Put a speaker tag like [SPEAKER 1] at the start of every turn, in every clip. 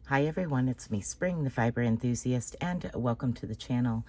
[SPEAKER 1] Hi everyone, it's me Spring, the fiber enthusiast, and welcome to the channel.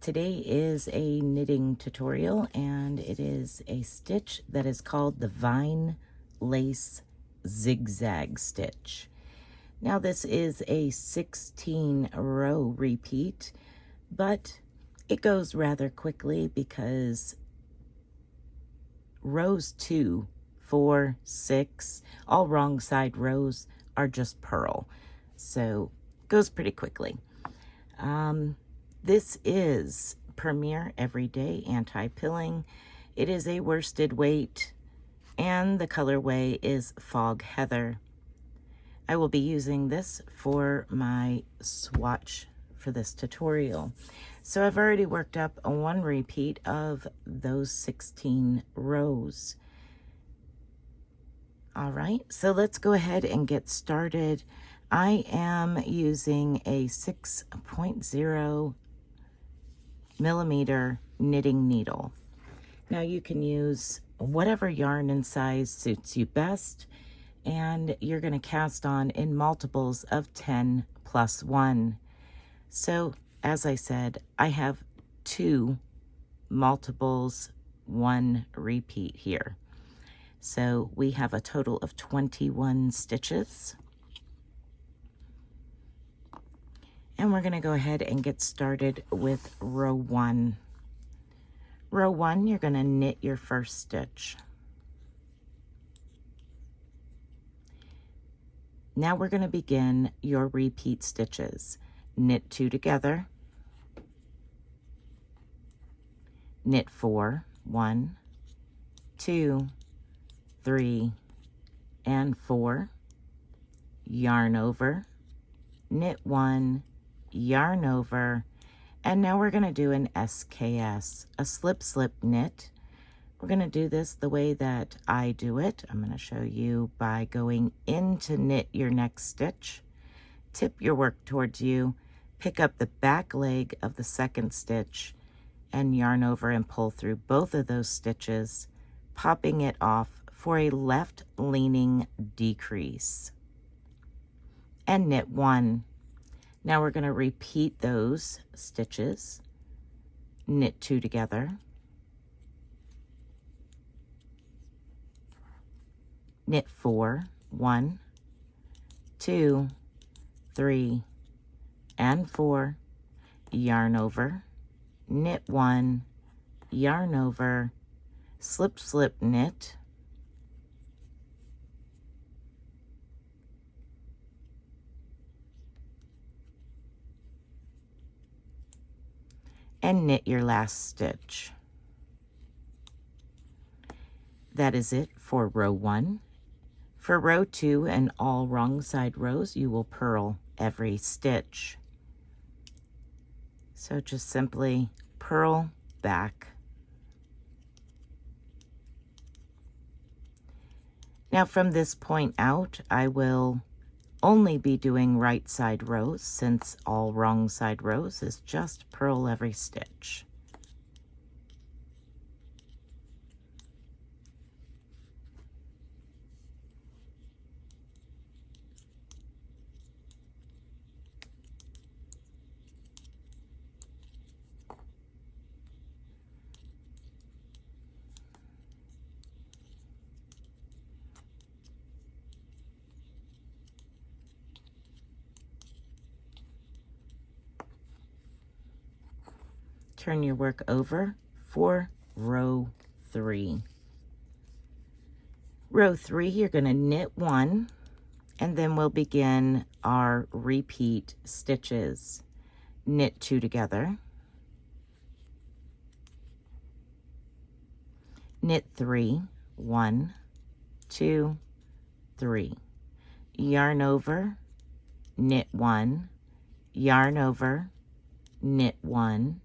[SPEAKER 1] Today is a knitting tutorial and it is a stitch that is called the Vine Lace Zigzag Stitch. Now this is a 16 row repeat, but it goes rather quickly because rows 2, 4, 6, all wrong side rows are just purl. So goes pretty quickly. This is Premier Everyday Anti-Pilling. It is a worsted weight and the colorway is Fog Heather. I will be using this for my swatch for this tutorial. So I've already worked up a one repeat of those 16 rows. All right, so let's go ahead and get started. I am using a 6.0 millimeter knitting needle. Now you can use whatever yarn and size suits you best, and you're going to cast on in multiples of 10 plus 1. So as I said, I have 2 multiples, 1 repeat here. So we have a total of 21 stitches. And we're going to go ahead and get started with row 1. Row 1, you're going to knit your first stitch. Now we're going to begin your repeat stitches. Knit 2 together, knit 4, 1, 2, 3, and 4, yarn over, knit 1, yarn over, and now we're going to do an SKS, a slip knit. We're going to do this the way that I do it. I'm going to show you by going in to knit your next stitch, tip your work towards you, pick up the back leg of the second stitch, and yarn over and pull through both of those stitches, popping it off for a left leaning decrease, and knit 1. Now we're going to repeat those stitches, knit 2 together, knit 4, 1, 2, 3, and 4, yarn over, knit 1, yarn over, slip knit, and knit your last stitch. That is it for row 1. For row 2 and all wrong side rows, you will purl every stitch. So just simply purl back. Now from this point out, I will only be doing right side rows, since all wrong side rows is just purl every stitch. Turn your work over for row 3. Row 3, you're going to knit 1, and then we'll begin our repeat stitches. Knit 2 together, knit 3, 1, 2, 3, yarn over, knit 1, yarn over, knit 1,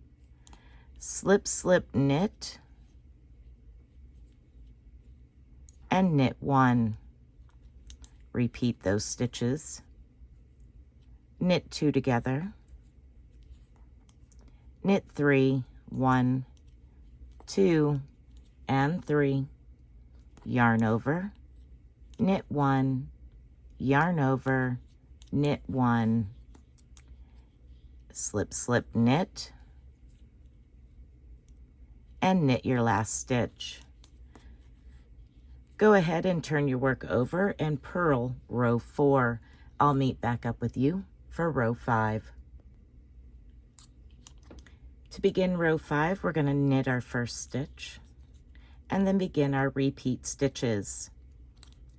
[SPEAKER 1] slip knit, and knit 1. Repeat those stitches. Knit 2 together, knit 3, 1, 2, and 3, yarn over, knit 1, yarn over, knit 1, slip, slip, knit, and knit your last stitch. Go ahead and turn your work over and purl row 4. I'll meet back up with you for row 5. To begin row 5, we're going to knit our first stitch and then begin our repeat stitches.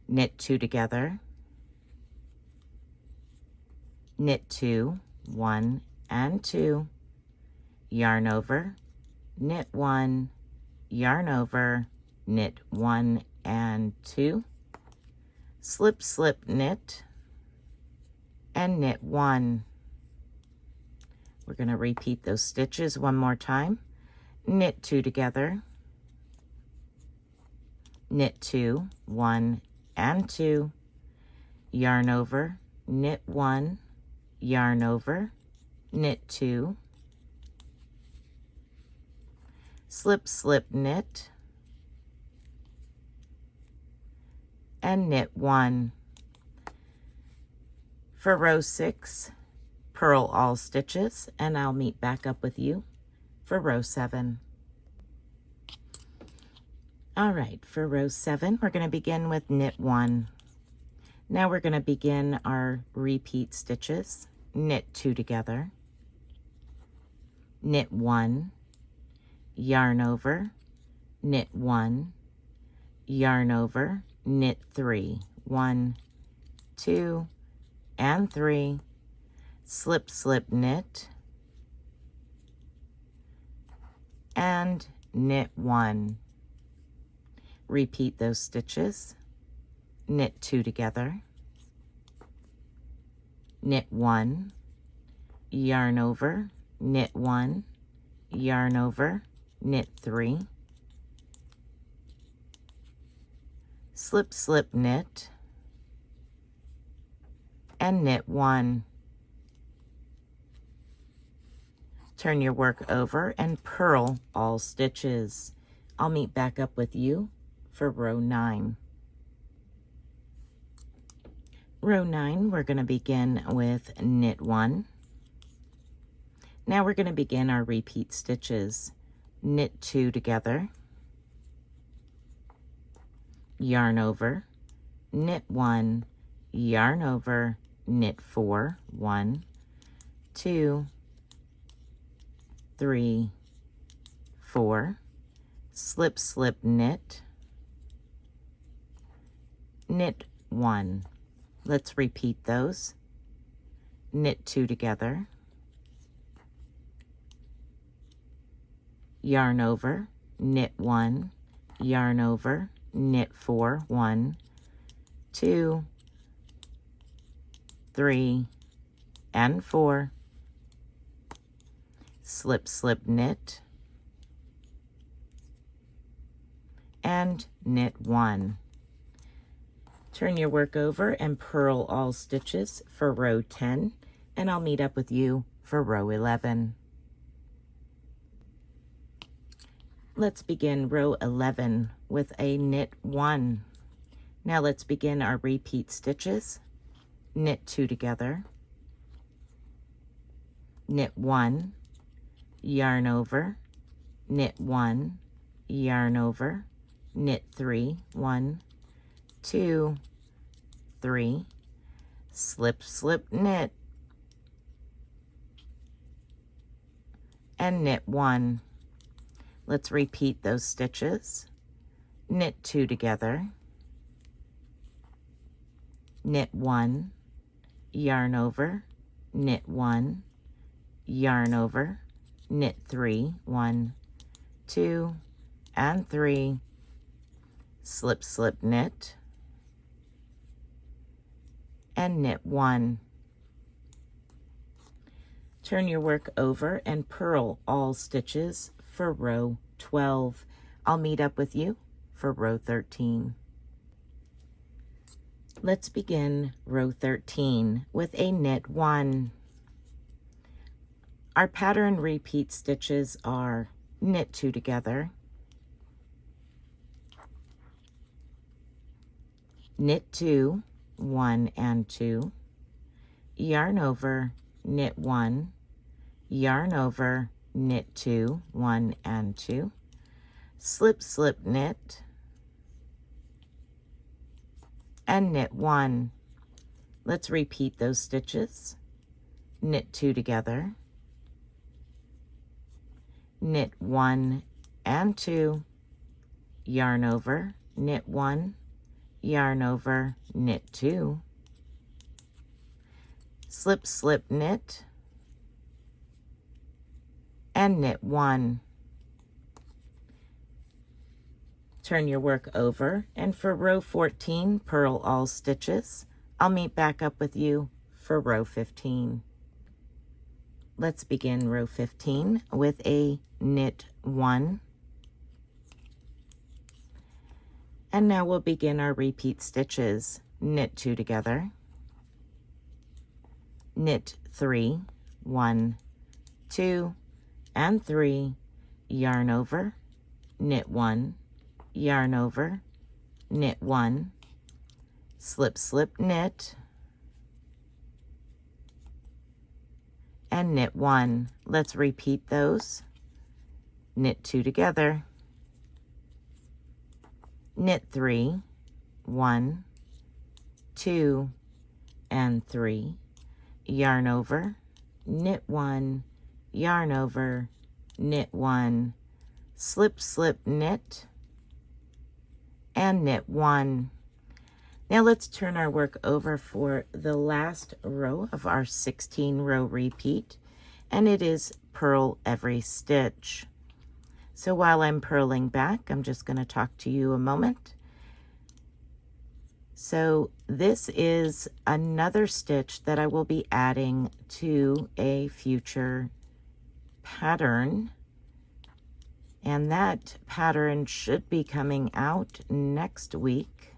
[SPEAKER 1] Knit 2 together, knit 2, 1 and 2, yarn over, knit 1, yarn over, knit 1 and 2, slip, slip, knit, and knit 1. We're going to repeat those stitches one more time. Knit 2 together, knit 2, 1 and 2, yarn over, knit 1, yarn over, knit 2, slip, slip, knit, and knit 1. For row 6, purl all stitches, and I'll meet back up with you for row 7. All right, for row 7, we're going to begin with knit 1. Now we're going to begin our repeat stitches. Knit 2 together, knit 1, yarn over, knit 1, yarn over, knit 3, 1, 2, and 3, slip, slip, knit, and knit 1. Repeat those stitches. Knit 2 together, knit 1, yarn over, knit 1, yarn over, knit 3, slip, slip, knit, and knit 1. Turn your work over and purl all stitches. I'll meet back up with you for row 9. Row 9, we're going to begin with knit 1. Now we're going to begin our repeat stitches. Knit 2 together, yarn over, knit 1, yarn over, knit 4, 1, 2, 3, 4, slip, slip, knit, knit 1. Let's repeat those. Knit 2 together, yarn over, knit 1, yarn over, knit 4, 1, 2, 3, and 4, slip, slip, knit, and knit 1. Turn your work over and purl all stitches for row 10, and I'll meet up with you for row 11. Let's begin row 11 with a knit 1. Now let's begin our repeat stitches. Knit 2 together, knit 1, yarn over, knit 1, yarn over, knit 3, 1, 2, 3, slip, slip, knit, and knit 1. Let's repeat those stitches. Knit 2 together, knit 1, yarn over, knit 1, yarn over, knit 3, 1, 2, and 3, slip, slip, knit, and knit 1. Turn your work over and purl all stitches for row 12. I'll meet up with you for row 13. Let's begin row 13 with a knit 1. Our pattern repeat stitches are knit 2 together, knit 2, 1 and 2, yarn over, knit 1, yarn over, knit 2, 1 and 2, slip, slip, knit, and knit 1. Let's repeat those stitches. Knit 2 together, knit 1 and 2, yarn over, knit 1, yarn over, knit 2, slip, slip, knit, and knit 1. Turn your work over, and for row 14, purl all stitches. I'll meet back up with you for row 15. Let's begin row 15 with a knit 1. And now we'll begin our repeat stitches. Knit 2 together, knit 3, 1, 2, and 3, yarn over, knit 1, yarn over, knit 1, slip, slip, knit, and knit 1. Let's repeat those. Knit 2 together, knit 3, 1, 2, and 3, yarn over, knit 1, yarn over, knit 1, slip, slip, knit, and knit 1. Now let's turn our work over for the last row of our 16 row repeat, and it is purl every stitch. So while I'm purling back, I'm just going to talk to you a moment. So this is another stitch that I will be adding to a future pattern. And that pattern should be coming out next week.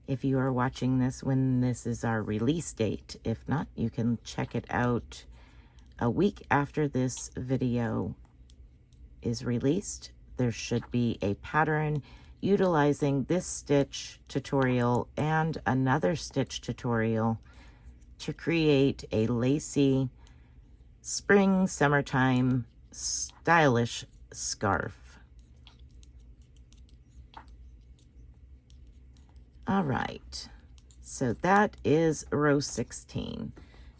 [SPEAKER 1] If you are watching this when this is our release date. If not, you can check it out a week after this video is released. There should be a pattern utilizing this stitch tutorial and another stitch tutorial to create a lacy spring, summertime, stylish scarf. All right, so that is row 16.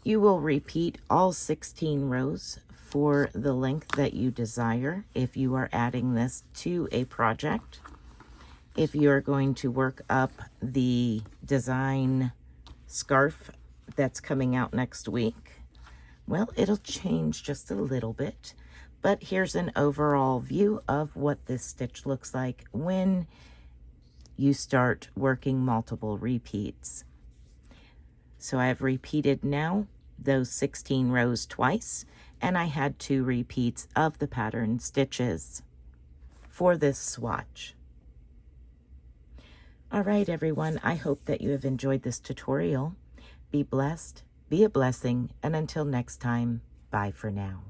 [SPEAKER 1] You will repeat all 16 rows for the length that you desire if you are adding this to a project. If you are going to work up the design scarf that's coming out next week, well, it'll change just a little bit, but here's an overall view of what this stitch looks like when you start working multiple repeats. So I've repeated now those 16 rows twice, and I had 2 repeats of the pattern stitches for this swatch. All right, everyone, I hope that you have enjoyed this tutorial. Be blessed, be a blessing, and until next time, bye for now.